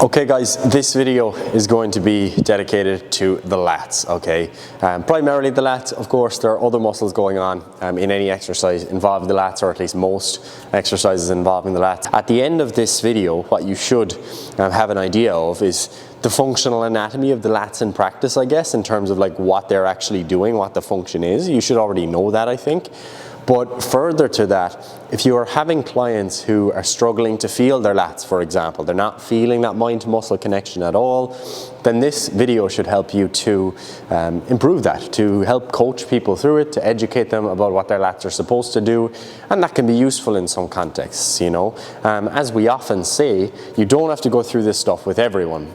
Okay guys, this video is going to be dedicated to the lats, okay? Primarily the lats. Of course there are other muscles going on in any exercise involving the lats, or at least most exercises involving the lats. At the end of this video, what you should have an idea of is the functional anatomy of the lats in practice, I guess, in terms of like what they're actually doing, what the function is. You should already know that, I think. But further to that, if you are having clients who are struggling to feel their lats, for example, they're not feeling that mind-to-muscle connection at all, then this video should help you to improve that, to help coach people through it, to educate them about what their lats are supposed to do, and that can be useful in some contexts, you know. As we often say, you don't have to go through this stuff with everyone.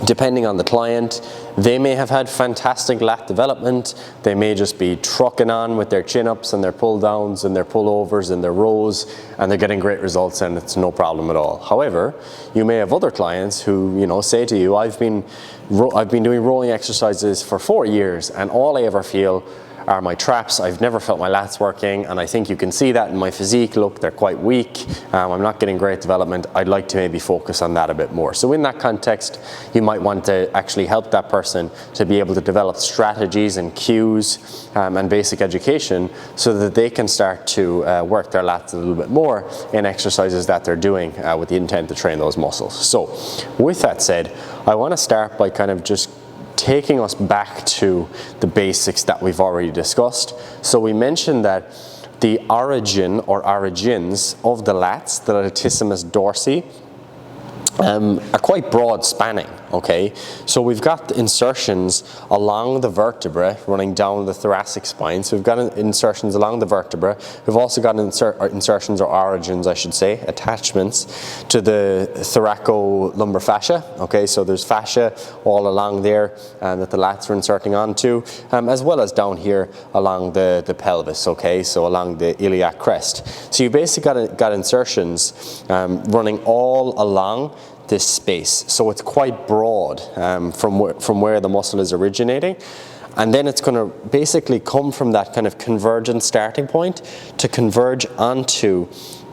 Depending on the client, they may have had fantastic lat development, they may just be trucking on with their chin-ups and their pull-downs and their pull-overs and their rows, and they're getting great results and it's no problem at all. However, you may have other clients who, you know, say to you, I've been doing rowing exercises for 4 years and all I ever feel are my traps. I've never felt my lats working, and I think you can see that in my physique. Look, they're quite weak. I'm not getting great development. I'd like to maybe focus on that a bit more. So in that context, you might want to actually help that person to be able to develop strategies and cues and basic education so that they can start to work their lats a little bit more in exercises that they're doing with the intent to train those muscles. So with that said, I want to start by kind of just taking us back to the basics that we've already discussed. So we mentioned that the origin or origins of the lats, the latissimus dorsi, are quite broad spanning, okay? So we've got insertions along the vertebra running down the thoracic spine. So we've got insertions along the vertebra. We've also got insertions, or origins I should say, attachments to the thoracolumbar fascia, okay? So there's fascia all along there that the lats are inserting onto, as well as down here along the pelvis, okay? So along the iliac crest. So you basically got insertions running all along this space, so it's quite broad from where the muscle is originating, and then it's going to basically come from that kind of convergent starting point to converge onto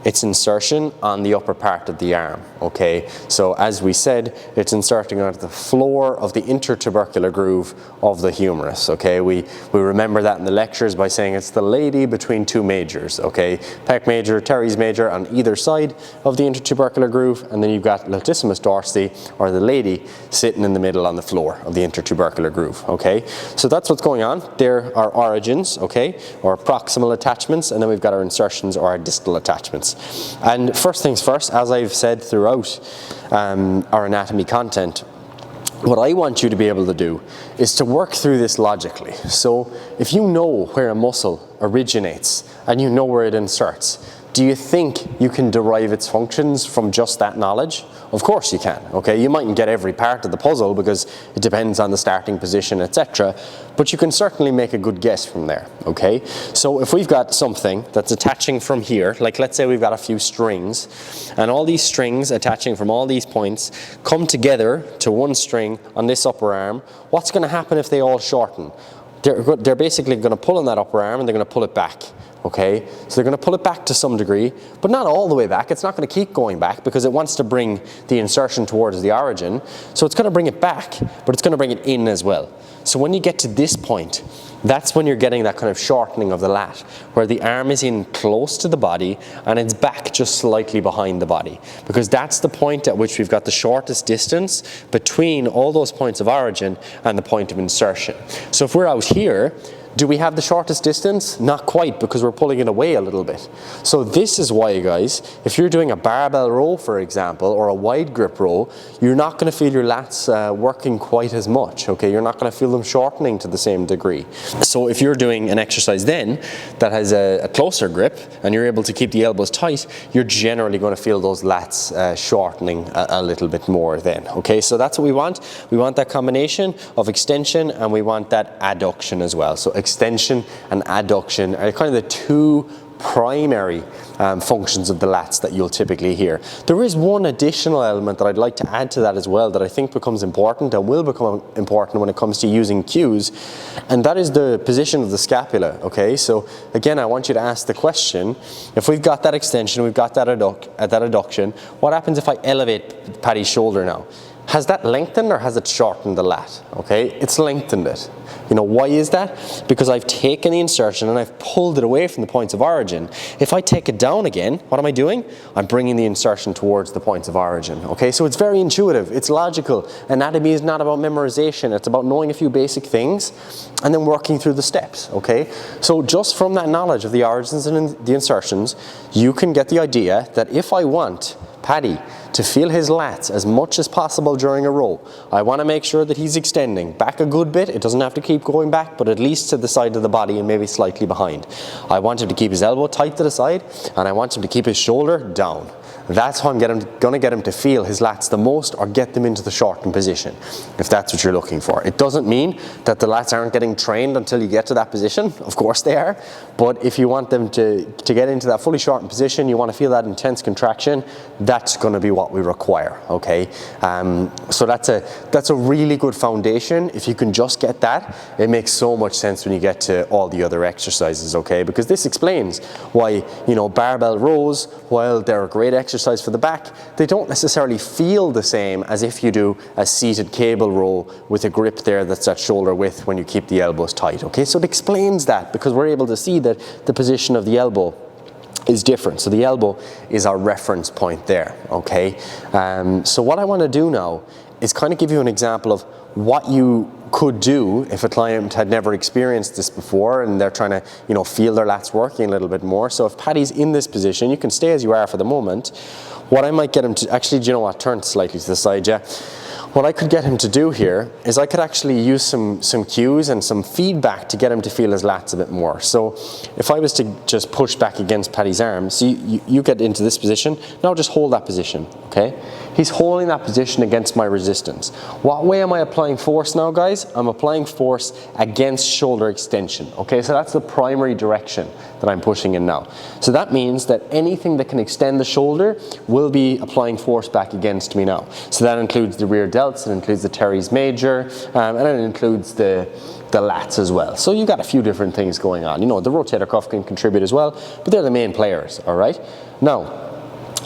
its insertion on the upper part of the arm, okay? So as we said, it's inserting onto the floor of the intertubercular groove of the humerus, okay? We remember that in the lectures by saying it's the lady between two majors, okay? Pec major, teres major on either side of the intertubercular groove, and then you've got latissimus dorsi, or the lady, sitting in the middle on the floor of the intertubercular groove, okay? So that's what's going on. There are origins, okay, or proximal attachments, and then we've got our insertions or our distal attachments. And first things first, as I've said throughout our anatomy content, what I want you to be able to do is to work through this logically. So if you know where a muscle originates and you know where it inserts, do you think you can derive its functions from just that knowledge? Of course you can, okay? You mightn't get every part of the puzzle because it depends on the starting position, etc. But you can certainly make a good guess from there, okay? So if we've got something that's attaching from here, like let's say we've got a few strings, and all these strings attaching from all these points come together to one string on this upper arm, what's going to happen if they all shorten? They're basically going to pull on that upper arm and they're going to pull it back. Okay, so they're going to pull it back to some degree, but not all the way back. It's not going to keep going back because it wants to bring the insertion towards the origin. So it's going to bring it back, but it's going to bring it in as well. So when you get to this point, that's when you're getting that kind of shortening of the lat, where the arm is in close to the body and it's back just slightly behind the body, because that's the point at which we've got the shortest distance between all those points of origin and the point of insertion. So if we're out here, do we have the shortest distance? Not quite, because we're pulling it away a little bit. So this is why, guys, if you're doing a barbell row, for example, or a wide grip row, you're not going to feel your lats working quite as much, okay? You're not going to feel them shortening to the same degree. So if you're doing an exercise then that has a closer grip and you're able to keep the elbows tight, you're generally going to feel those lats shortening a little bit more then, okay? So that's what we want. We want that combination of extension and we want that adduction as well. So extension and adduction are kind of the two primary functions of the lats that you'll typically hear. There is one additional element that I'd like to add to that as well that I think becomes important and will become important when it comes to using cues, and that is the position of the scapula, okay? So again, I want you to ask the question, if we've got that extension, we've got that adduction, what happens if I elevate Paddy's shoulder now? Has that lengthened or has it shortened the lat? Okay, it's lengthened it. You know, why is that? Because I've taken the insertion and I've pulled it away from the points of origin. If I take it down again, what am I doing? I'm bringing the insertion towards the points of origin. Okay, so it's very intuitive, it's logical. Anatomy is not about memorization, it's about knowing a few basic things and then working through the steps, okay? So just from that knowledge of the origins and the insertions, you can get the idea that if I want Paddy to feel his lats as much as possible during a row, I want to make sure that he's extending back a good bit. It doesn't have to keep going back, but at least to the side of the body and maybe slightly behind. I want him to keep his elbow tight to the side, and I want him to keep his shoulder down. That's how I'm going to get him to feel his lats the most, or get them into the shortened position, if that's what you're looking for. It doesn't mean that the lats aren't getting trained until you get to that position. Of course they are. But if you want them to get into that fully shortened position, you want to feel that intense contraction, that's going to be what we require, okay? So that's a really good foundation. If you can just get that, it makes so much sense when you get to all the other exercises, okay? Because this explains why, you know, barbell rows, while they're a great exercise for the back, they don't necessarily feel the same as if you do a seated cable row with a grip there that's at shoulder width when you keep the elbows tight, okay? So it explains that, because we're able to see that the position of the elbow is different. So the elbow is our reference point there, okay? So what I want to do now is kind of give you an example of what you could do if a client had never experienced this before and they're trying to, you know, feel their lats working a little bit more. So if Paddy's in this position, you can stay as you are for the moment. What I might get him to, actually, do you know what, turn slightly to the side, yeah. What I could get him to do here is I could actually use some cues and some feedback to get him to feel his lats a bit more. So if I was to just push back against Paddy's arm, so you get into this position, now just hold that position, okay? He's holding that position against my resistance. What way am I applying force now, guys? I'm applying force against shoulder extension, okay? So that's the primary direction that I'm pushing in now. So that means that anything that can extend the shoulder will be applying force back against me now. So that includes the rear delts, it includes the teres major, and it includes the lats as well. So you've got a few different things going on. You know, the rotator cuff can contribute as well, but they're the main players, all right? Now,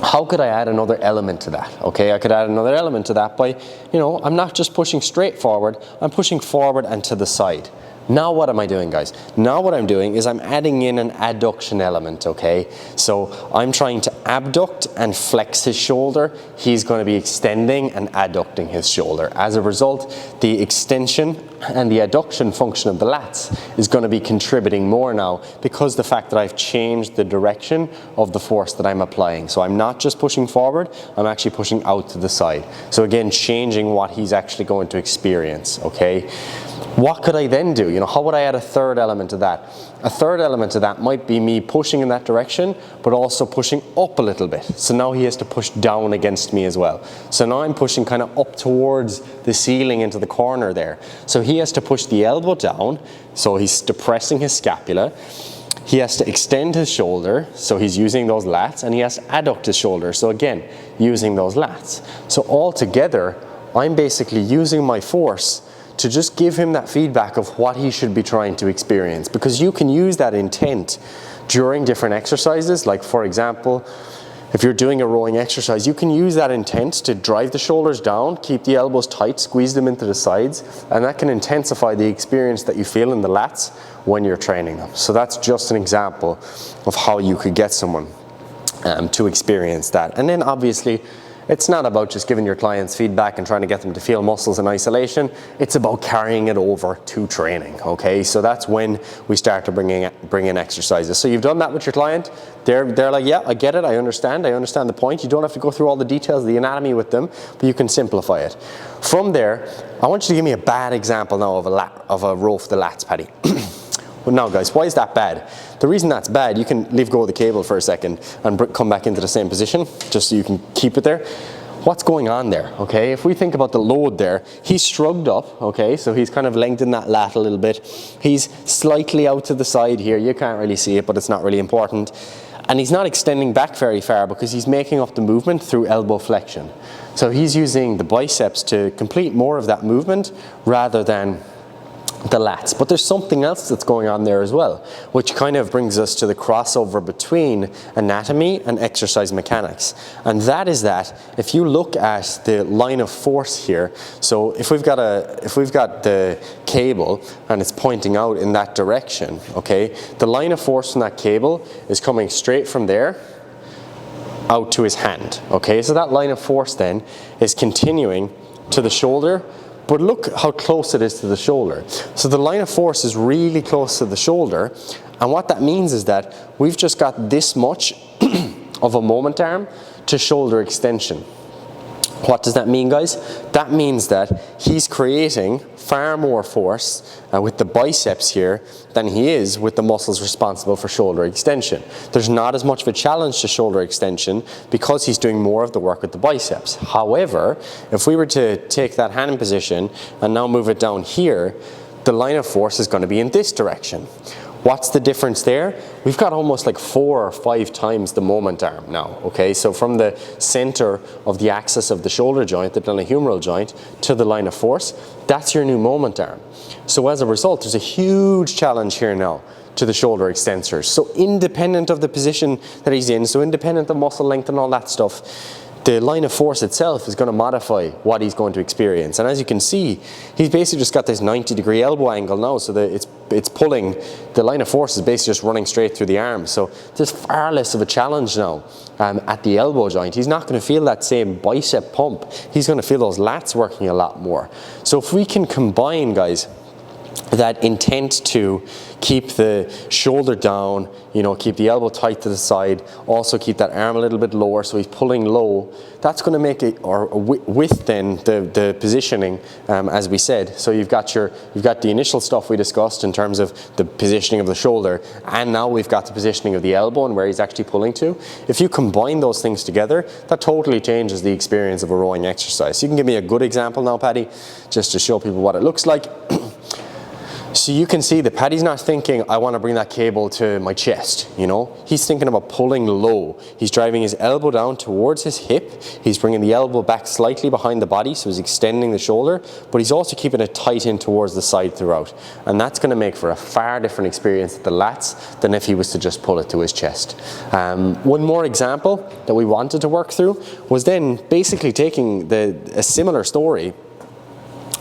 how could I add another element to that? Okay, I could add another element to that by, you know, I'm not just pushing straight forward, I'm pushing forward and to the side. Now what am I doing, guys? Now what I'm doing is I'm adding in an adduction element, okay? So I'm trying to abduct and flex his shoulder. He's going to be extending and adducting his shoulder. As a result, the extension and the adduction function of the lats is going to be contributing more now, because the fact that I've changed the direction of the force that I'm applying. So I'm not just pushing forward, I'm actually pushing out to the side. So again, changing what he's actually going to experience, okay? What could I then do? You know, how would I add a third element to that? A third element to that might be me pushing in that direction, but also pushing up a little bit. So now he has to push down against me as well. So now I'm pushing kind of up towards the ceiling into the corner there. So he has to push the elbow down, so he's depressing his scapula. He has to extend his shoulder, so he's using those lats, and he has to adduct his shoulder, so again, using those lats. So all together, I'm basically using my force to just give him that feedback of what he should be trying to experience, because you can use that intent during different exercises. Like, for example, if you're doing a rowing exercise, you can use that intent to drive the shoulders down, keep the elbows tight, squeeze them into the sides, and that can intensify the experience that you feel in the lats when you're training them. So that's just an example of how you could get someone to experience that. And then obviously, it's not about just giving your clients feedback and trying to get them to feel muscles in isolation. It's about carrying it over to training, okay? So that's when we start to bring in exercises. So you've done that with your client. They're like, yeah, I get it, I understand the point. You don't have to go through all the details of the anatomy with them, but you can simplify it. From there, I want you to give me a bad example now of a row for the lats, Paddy. Well, now guys, why is that bad? The reason that's bad, you can leave go of the cable for a second and come back into the same position, just so you can keep it there. what's going on there, okay? If we think about the load there, he's shrugged up, okay? So he's kind of lengthened that lat a little bit. He's slightly out to the side here. You can't really see it, but it's not really important. And he's not extending back very far because he's making up the movement through elbow flexion. So he's using the biceps to complete more of that movement rather than the lats. But there's something else that's going on there as well, which kind of brings us to the crossover between anatomy and exercise mechanics. And that is that if you look at the line of force here, so if we've got the cable and it's pointing out in that direction, okay, the line of force from that cable is coming straight from there out to his hand, okay? So that line of force then is continuing to the shoulder. But look how close it is to the shoulder. So the line of force is really close to the shoulder. And what that means is that we've just got this much of a moment arm to shoulder extension. What does that mean, guys? That means that he's creating far more force with the biceps here than he is with the muscles responsible for shoulder extension. There's not as much of a challenge to shoulder extension because he's doing more of the work with the biceps. However, if we were to take that hand position and now move it down here, the line of force is going to be in this direction. What's the difference there? We've got almost like 4 or 5 times the moment arm now, okay? So from the center of the axis of the shoulder joint, the glenohumeral joint, to the line of force, that's your new moment arm. So as a result, there's a huge challenge here now to the shoulder extensors. So independent of the position that he's in, so independent of muscle length and all that stuff, the line of force itself is going to modify what he's going to experience. And as you can see, he's basically just got this 90-degree elbow angle now, so that it's pulling, the line of force is basically just running straight through the arm. So there's far less of a challenge now at the elbow joint. He's not going to feel that same bicep pump. He's going to feel those lats working a lot more. So if we can combine, guys, that intent to keep the shoulder down, you know, keep the elbow tight to the side, also keep that arm a little bit lower so he's pulling low, that's going to make it, or with then the positioning, as we said. So you've got the initial stuff we discussed in terms of the positioning of the shoulder, and now we've got the positioning of the elbow and where he's actually pulling to. If you combine those things together, that totally changes the experience of a rowing exercise. So you can give me a good example now, Paddy, just to show people what it looks like. So you can see that Paddy's not thinking, I want to bring that cable to my chest, you know. He's thinking about pulling low. He's driving his elbow down towards his hip. He's bringing the elbow back slightly behind the body, so he's extending the shoulder, but he's also keeping it tight in towards the side throughout. And that's going to make for a far different experience at the lats than if he was to just pull it to his chest. One more example that we wanted to work through was then basically taking a similar story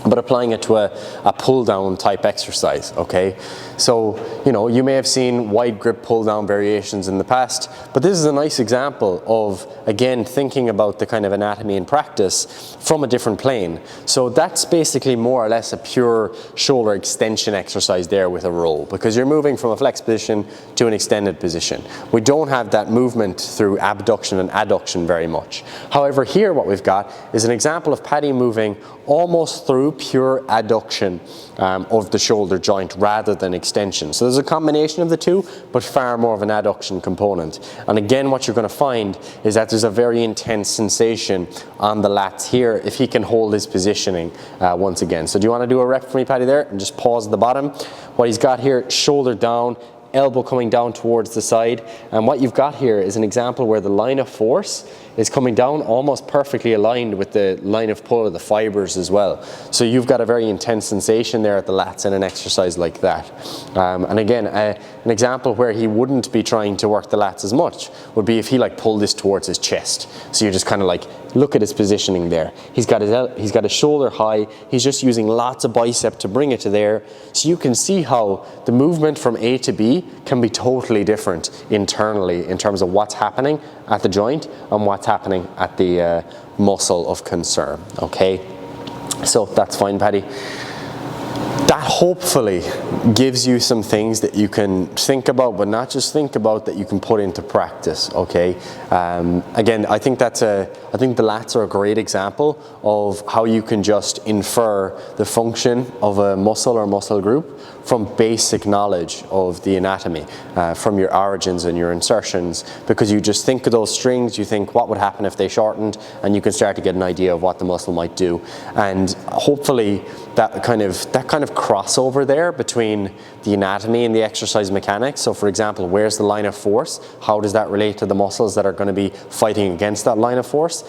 but applying it to a pull down type exercise, okay? So, you know, you may have seen wide grip pull down variations in the past, but this is a nice example of, again, thinking about the kind of anatomy and practice from a different plane. So that's basically more or less a pure shoulder extension exercise there with a row, because you're moving from a flex position to an extended position. We don't have that movement through abduction and adduction very much. However, here what we've got is an example of Paddy moving almost through pure adduction of the shoulder joint rather than extension. So there's a combination of the two, but far more of an adduction component. And again, what you're going to find is that there's a very intense sensation on the lats here if he can hold his positioning once again. So do you want to do a rep for me, Paddy, there? And just pause at the bottom. What he's got here, shoulder down, elbow coming down towards the side. And what you've got here is an example where the line of force is coming down almost perfectly aligned with the line of pull of the fibers as well. So you've got a very intense sensation there at the lats in an exercise like that. And again, an example where he wouldn't be trying to work the lats as much would be if he like pulled this towards his chest. So you just kind of like look at his positioning there. He's got his shoulder high. He's just using lots of bicep to bring it to there. So you can see how the movement from A to B can be totally different internally in terms of what's happening at the joint and what's happening at the muscle of concern, okay? So that's fine, Paddy. That hopefully gives you some things that you can think about, but not just think about, that you can put into practice, okay? Again, I think the lats are a great example of how you can just infer the function of a muscle or muscle group from basic knowledge of the anatomy, from your origins and your insertions, because you just think of those strings, you think what would happen if they shortened, and you can start to get an idea of what the muscle might do. And hopefully that kind of crossover there between the anatomy and the exercise mechanics. So for example, where's the line of force? How does that relate to the muscles that are going to be fighting against that line of force?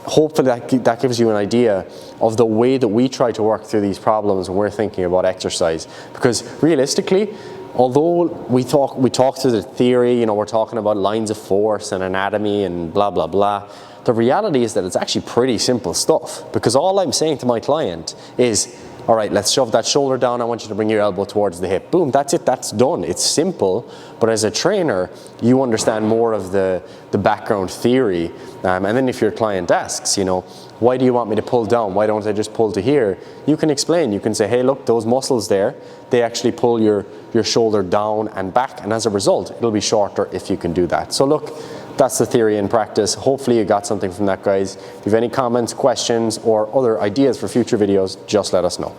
Hopefully that gives you an idea of the way that we try to work through these problems when we're thinking about exercise. Because realistically, although we talk through the theory, you know, we're talking about lines of force and anatomy and blah, blah, blah, the reality is that it's actually pretty simple stuff. Because all I'm saying to my client is, all right, let's shove that shoulder down. I want you to bring your elbow towards the hip. Boom, that's it, that's done. It's simple, but as a trainer, you understand more of the background theory. And then if your client asks, you know, why do you want me to pull down? Why don't I just pull to here? You can explain. You can say, hey, look, those muscles there, they actually pull your shoulder down and back. And as a result, it'll be shorter if you can do that. So look, that's the theory in practice. Hopefully you got something from that, guys. If you have any comments, questions, or other ideas for future videos, just let us know.